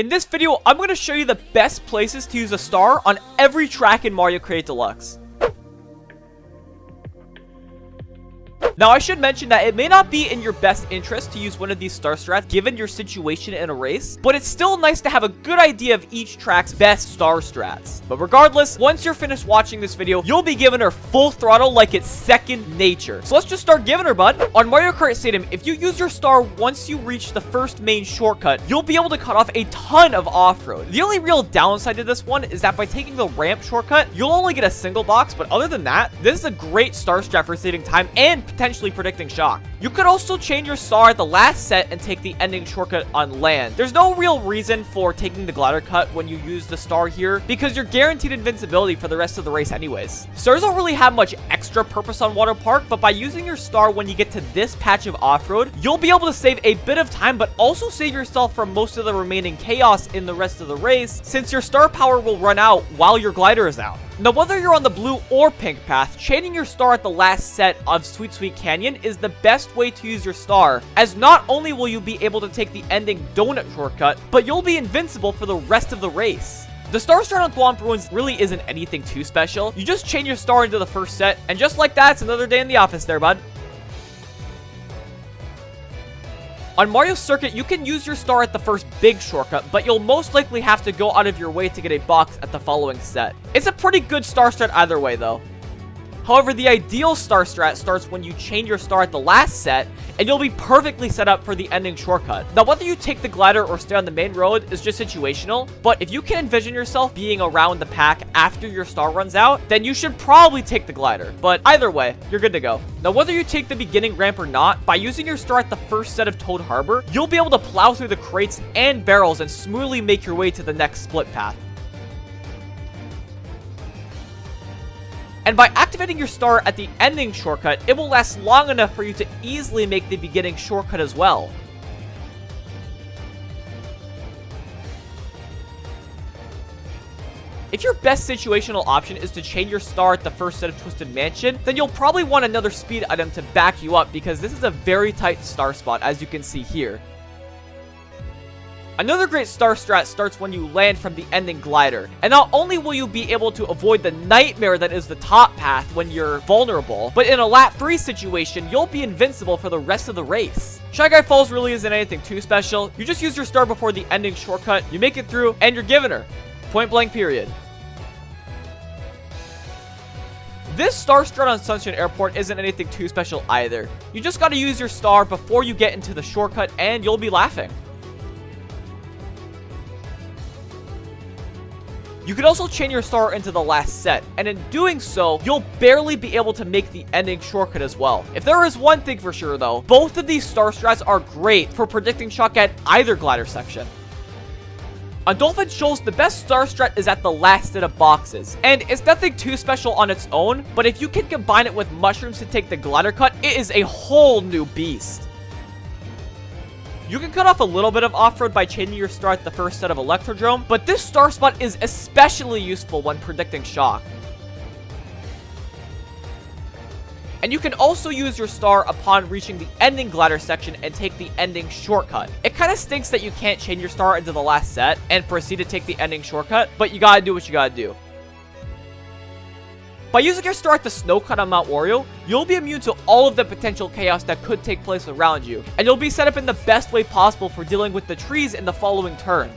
In this video, I'm going to show you the best places to use a star on every track in Mario Kart Deluxe. Now, I should mention that it may not be in your best interest to use one of these star strats given your situation in a race, but it's still nice to have a good idea of each track's best star strats. But regardless, once you're finished watching this video, you'll be giving her full throttle like it's second nature. So let's just start giving her, bud. On Mario Kart Stadium, if you use your star once you reach the first main shortcut, you'll be able to cut off a ton of off-road. The only real downside to this one is that by taking the ramp shortcut, you'll only get a single box, but other than that, this is a great star strat for saving time and potentially predicting shock. You could also change your star at the last set and take the ending shortcut on land. There's no real reason for taking the glider cut when you use the star here because you're guaranteed invincibility for the rest of the race anyways. Stars don't really have much extra purpose on Water Park, but by using your star when you get to this patch of off-road, you'll be able to save a bit of time but also save yourself from most of the remaining chaos in the rest of the race since your star power will run out while your glider is out. Now, whether you're on the blue or pink path, chaining your star at the last set of Sweet Sweet Canyon is the best way to use your star, as not only will you be able to take the ending donut shortcut, but you'll be invincible for the rest of the race. The star strat on Thwomp Ruins really isn't anything too special. You just chain your star into the first set, and just like that, it's another day in the office there, bud. On Mario Circuit, you can use your star at the first big shortcut, but you'll most likely have to go out of your way to get a box at the following set. It's a pretty good star strat either way, though. However, the ideal star strat starts when you chain your star at the last set, and you'll be perfectly set up for the ending shortcut. Now, whether you take the glider or stay on the main road is just situational, but if you can envision yourself being around the pack after your star runs out, then you should probably take the glider. But either way, you're good to go. Now, whether you take the beginning ramp or not, by using your star at the first set of Toad Harbor, you'll be able to plow through the crates and barrels and smoothly make your way to the next split path. And by activating your star at the ending shortcut, it will last long enough for you to easily make the beginning shortcut as well. If your best situational option is to chain your star at the first set of Twisted Mansion, then you'll probably want another speed item to back you up because this is a very tight star spot, as you can see here. Another great star strat starts when you land from the ending glider, and not only will you be able to avoid the nightmare that is the top path when you're vulnerable, but in a lap 3 situation, you'll be invincible for the rest of the race. Shy Guy Falls really isn't anything too special. You just use your star before the ending shortcut, you make it through, and you're giving her. Point blank period. This star strat on Sunshine Airport isn't anything too special either. You just gotta use your star before you get into the shortcut, and you'll be laughing. You could also chain your star into the last set, and in doing so, you'll barely be able to make the ending shortcut as well. If there is one thing for sure though, both of these star strats are great for predicting shock at either glider section. On Dolphin Shoals, the best star strat is at the last set of boxes, and it's nothing too special on its own, but if you can combine it with mushrooms to take the glider cut, it is a whole new beast. You can cut off a little bit of off-road by chaining your star at the first set of Electrodrome, but this star spot is especially useful when predicting shock. And you can also use your star upon reaching the ending glider section and take the ending shortcut. It kind of stinks that you can't chain your star into the last set and proceed to take the ending shortcut, but you gotta do what you gotta do. By using your star at the snow cut on Mount Wario, you'll be immune to all of the potential chaos that could take place around you, and you'll be set up in the best way possible for dealing with the trees in the following turn.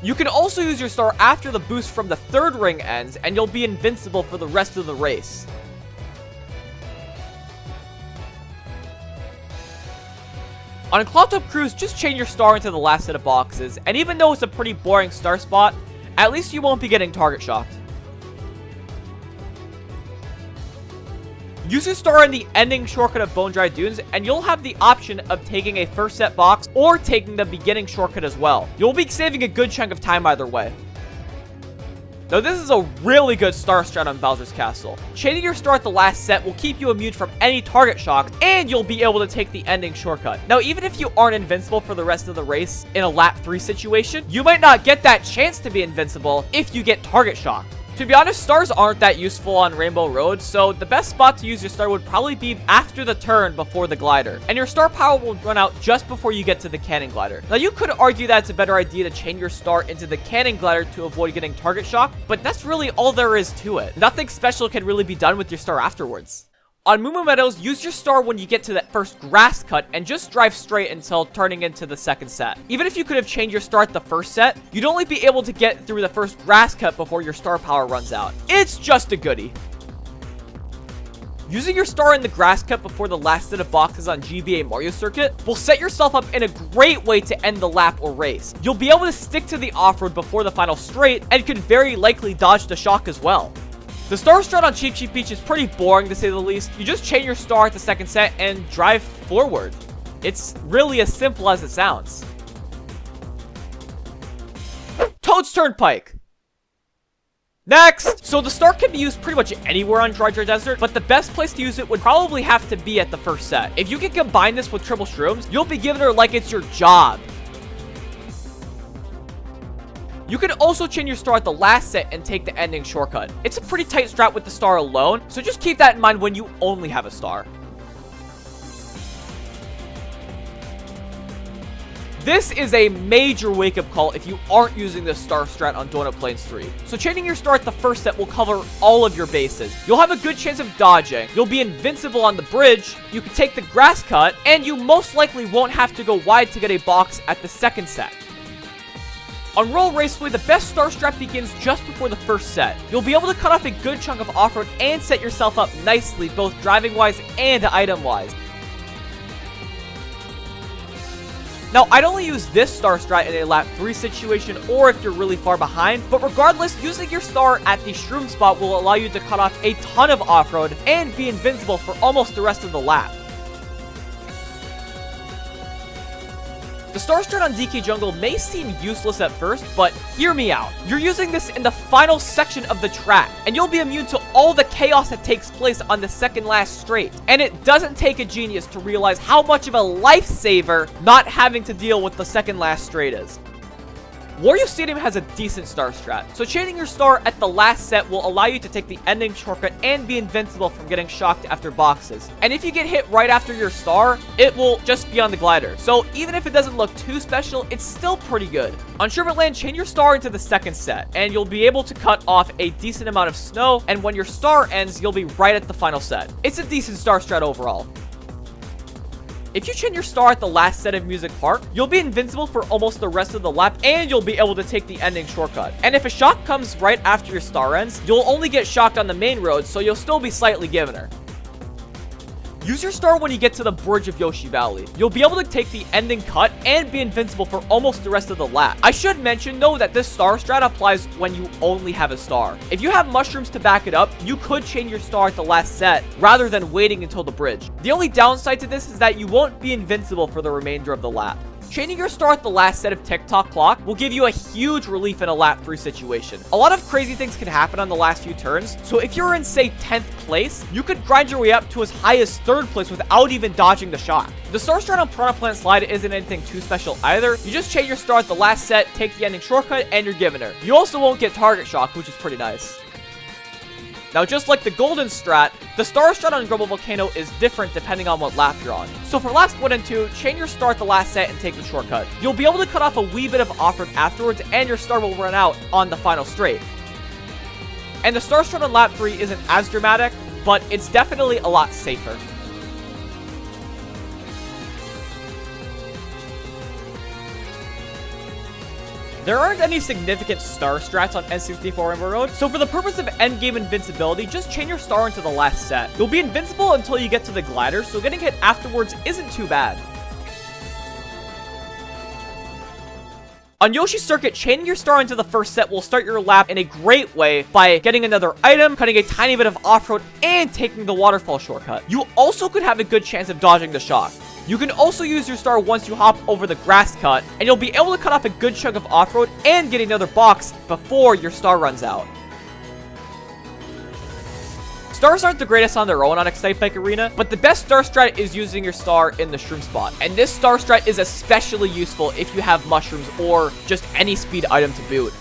You can also use your star after the boost from the third ring ends, and you'll be invincible for the rest of the race. On Cloud Top Cruise, just chain your star into the last set of boxes, and even though it's a pretty boring star spot, at least you won't be getting target shocked. Use your star in the ending shortcut of Bone Dry Dunes, and you'll have the option of taking a first set box or taking the beginning shortcut as well. You'll be saving a good chunk of time either way. Now, this is a really good star strat on Bowser's Castle. Chaining your star at the last set will keep you immune from any target shocks, and you'll be able to take the ending shortcut. Now, even if you aren't invincible for the rest of the race in a lap 3 situation, you might not get that chance to be invincible if you get target shocked. To be honest, stars aren't that useful on Rainbow Road, so the best spot to use your star would probably be after the turn before the glider. And your star power will run out just before you get to the cannon glider. Now, you could argue that it's a better idea to chain your star into the cannon glider to avoid getting target shock, but that's really all there is to it. Nothing special can really be done with your star afterwards. On Moo Moo Meadows, use your star when you get to that first grass cut and just drive straight until turning into the second set. Even if you could have changed your star at the first set, you'd only be able to get through the first grass cut before your star power runs out. It's just a goodie. Using your star in the grass cut before the last set of boxes on GBA Mario Circuit will set yourself up in a great way to end the lap or race. You'll be able to stick to the off-road before the final straight and could very likely dodge the shock as well. The star strat on Cheep Cheep Beach is pretty boring to say the least. You just chain your star at the second set and drive forward. It's really as simple as it sounds. Toad's Turnpike. Next! So the star can be used pretty much anywhere on Dry Desert, but the best place to use it would probably have to be at the first set. If you can combine this with triple shrooms, you'll be giving her like it's your job. You can also chain your star at the last set and take the ending shortcut. It's a pretty tight strat with the star alone, so just keep that in mind when you only have a star. This is a major wake-up call if you aren't using this star strat on Donut Plains 3. So chaining your star at the first set will cover all of your bases. You'll have a good chance of dodging, you'll be invincible on the bridge, you can take the grass cut, and you most likely won't have to go wide to get a box at the second set. On Roll Raceway, the best star strat begins just before the first set. You'll be able to cut off a good chunk of off-road and set yourself up nicely, both driving-wise and item-wise. Now, I'd only use this star strat in a lap 3 situation or if you're really far behind, but regardless, using your star at the shroom spot will allow you to cut off a ton of off-road and be invincible for almost the rest of the lap. The star strat on DK Jungle may seem useless at first, but hear me out. You're using this in the final section of the track, and you'll be immune to all the chaos that takes place on the second last straight. And it doesn't take a genius to realize how much of a lifesaver not having to deal with the second last straight is. Wario Stadium has a decent star strat, so chaining your star at the last set will allow you to take the ending shortcut and be invincible from getting shocked after boxes. And if you get hit right after your star, it will just be on the glider. So even if it doesn't look too special, it's still pretty good. On Sherbet Land, chain your star into the second set, and you'll be able to cut off a decent amount of snow, and when your star ends, you'll be right at the final set. It's a decent star strat overall. If you chain your star at the last set of Music Park, you'll be invincible for almost the rest of the lap, and you'll be able to take the ending shortcut. And if a shock comes right after your star ends, you'll only get shocked on the main road, so you'll still be slightly given her. Use your star when you get to the bridge of Yoshi Valley. You'll be able to take the ending cut and be invincible for almost the rest of the lap. I should mention though that this star strat applies when you only have a star. If you have mushrooms to back it up, you could chain your star at the last set rather than waiting until the bridge. The only downside to this is that you won't be invincible for the remainder of the lap. Chaining your star at the last set of Tick-Tock Clock will give you a huge relief in a lap 3 situation. A lot of crazy things can happen on the last few turns, so if you're in, say, 10th place, you could grind your way up to as high as 3rd place without even dodging the shock. The star strat on Piranha Plant Slide isn't anything too special either. You just chain your star at the last set, take the ending shortcut, and you're giving her. You also won't get target shock, which is pretty nice. Now, just like the golden strat, the star strat on Grumble Volcano is different depending on what lap you're on. So for laps 1 and 2, chain your star at the last set and take the shortcut. You'll be able to cut off a wee bit of off-road afterwards, and your star will run out on the final straight. And the star strat on lap 3 isn't as dramatic, but it's definitely a lot safer. There aren't any significant star strats on N64 Rainbow Road, so for the purpose of endgame invincibility, just chain your star into the last set. You'll be invincible until you get to the glider, so getting hit afterwards isn't too bad. On Yoshi's Circuit, chaining your star into the first set will start your lap in a great way by getting another item, cutting a tiny bit of off-road, and taking the waterfall shortcut. You also could have a good chance of dodging the shock. You can also use your star once you hop over the grass cut, and you'll be able to cut off a good chunk of off-road and get another box before your star runs out. Stars aren't the greatest on their own on Excite Bike Arena, but the best star strat is using your star in the shroom spot. And this star strat is especially useful if you have mushrooms or just any speed item to boot.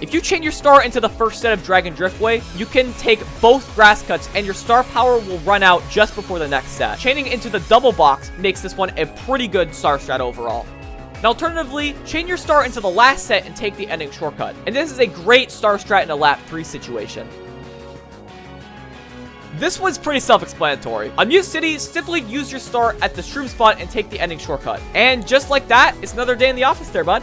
If you chain your star into the first set of Dragon Driftway, you can take both grass cuts and your star power will run out just before the next set. Chaining into the double box makes this one a pretty good star strat overall. Now, alternatively, chain your star into the last set and take the ending shortcut. And this is a great star strat in a lap 3 situation. This one's pretty self-explanatory. On Muse City, simply use your star at the shroom spot and take the ending shortcut. And just like that, it's another day in the office there, bud.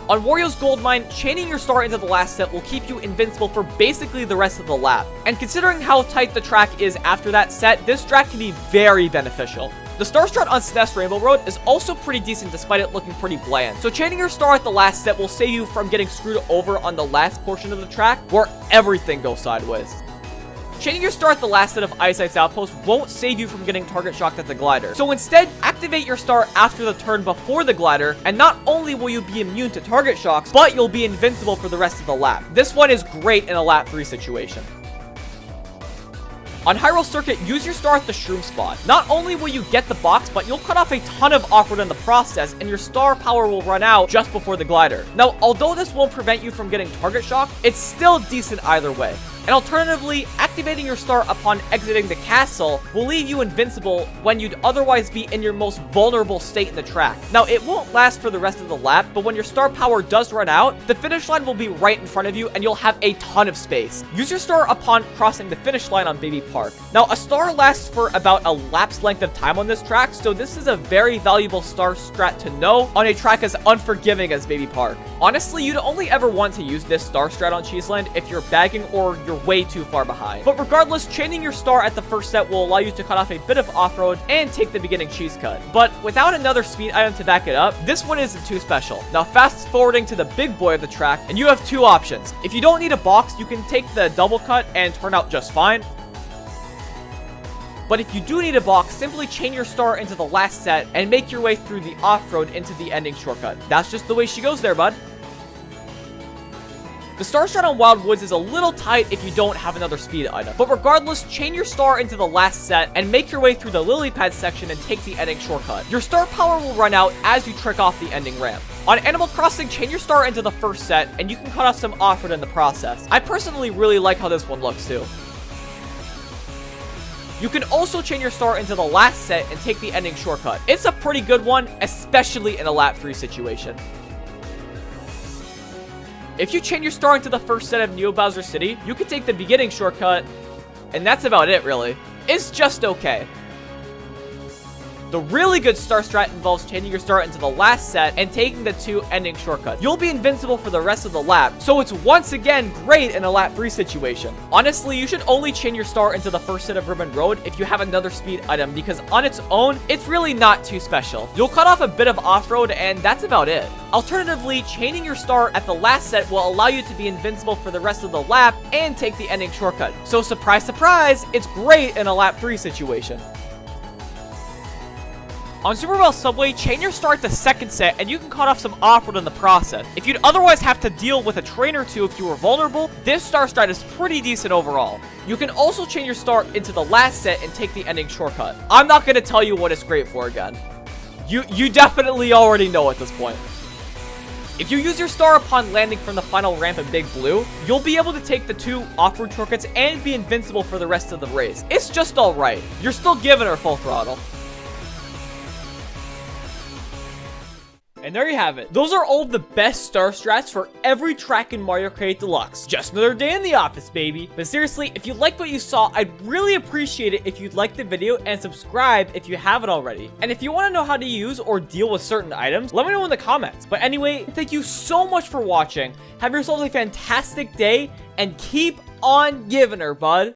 On Wario's Gold Mine, chaining your star into the last set will keep you invincible for basically the rest of the lap. And considering how tight the track is after that set, this strat can be very beneficial. The star strat on SNES Rainbow Road is also pretty decent despite it looking pretty bland. So chaining your star at the last set will save you from getting screwed over on the last portion of the track where everything goes sideways. Chaining your star at the last set of Ice Ice Outpost won't save you from getting target shocked at the glider. So instead, activate your star after the turn before the glider, and not only will you be immune to target shocks, but you'll be invincible for the rest of the lap. This one is great in a lap 3 situation. On Hyrule Circuit, use your star at the shroom spot. Not only will you get the box, but you'll cut off a ton of off-road in the process, and your star power will run out just before the glider. Now, although this won't prevent you from getting target shock, it's still decent either way. And alternatively, activating your star upon exiting the castle will leave you invincible when you'd otherwise be in your most vulnerable state in the track. Now, it won't last for the rest of the lap, but when your star power does run out, the finish line will be right in front of you and you'll have a ton of space. Use your star upon crossing the finish line on Baby Park. Now, a star lasts for about a lap's length of time on this track, so this is a very valuable star strat to know on a track as unforgiving as Baby Park. Honestly, you'd only ever want to use this star strat on Cheeseland if you're bagging or you're way too far behind. But regardless, chaining your star at the first set will allow you to cut off a bit of off-road and take the beginning cheese cut. But without another speed item to back it up, this one isn't too special. Now, fast forwarding to the big boy of the track, and you have two options. If you don't need a box, you can take the double cut and turn out just fine. But if you do need a box, simply chain your star into the last set and make your way through the off-road into the ending shortcut. That's just the way she goes there, bud. The star strat on Wild Woods is a little tight if you don't have another speed item. But regardless, chain your star into the last set and make your way through the lily pad section and take the ending shortcut. Your star power will run out as you trick off the ending ramp. On Animal Crossing, chain your star into the first set and you can cut off some off-road in the process. I personally really like how this one looks too. You can also chain your star into the last set and take the ending shortcut. It's a pretty good one, especially in a lap 3 situation. If you chain your star into the first set of Neo Bowser City, you can take the beginning shortcut, and that's about it, really. It's just okay. The really good star strat involves chaining your star into the last set and taking the 2 ending shortcuts. You'll be invincible for the rest of the lap, so it's once again great in a lap 3 situation. Honestly, you should only chain your star into the first set of Ribbon Road if you have another speed item, because on its own, it's really not too special. You'll cut off a bit of off-road, and that's about it. Alternatively, chaining your star at the last set will allow you to be invincible for the rest of the lap and take the ending shortcut. So surprise, surprise, it's great in a lap 3 situation. On Super Bell Subway, chain your star at the second set and you can cut off some off-road in the process. If you'd otherwise have to deal with a train or two if you were vulnerable, this star strat is pretty decent overall. You can also chain your star into the last set and take the ending shortcut. I'm not going to tell you what it's great for again. You definitely already know at this point. If you use your star upon landing from the final ramp in Big Blue, you'll be able to take the 2 off-road shortcuts and be invincible for the rest of the race. It's just alright. You're still giving her full throttle. And there you have it. Those are all of the best star strats for every track in Mario Kart Deluxe. Just another day in the office, baby. But seriously, if you liked what you saw, I'd really appreciate it if you'd like the video and subscribe if you haven't already. And if you want to know how to use or deal with certain items, let me know in the comments. But anyway, thank you so much for watching. Have yourselves a fantastic day and keep on giving her, bud.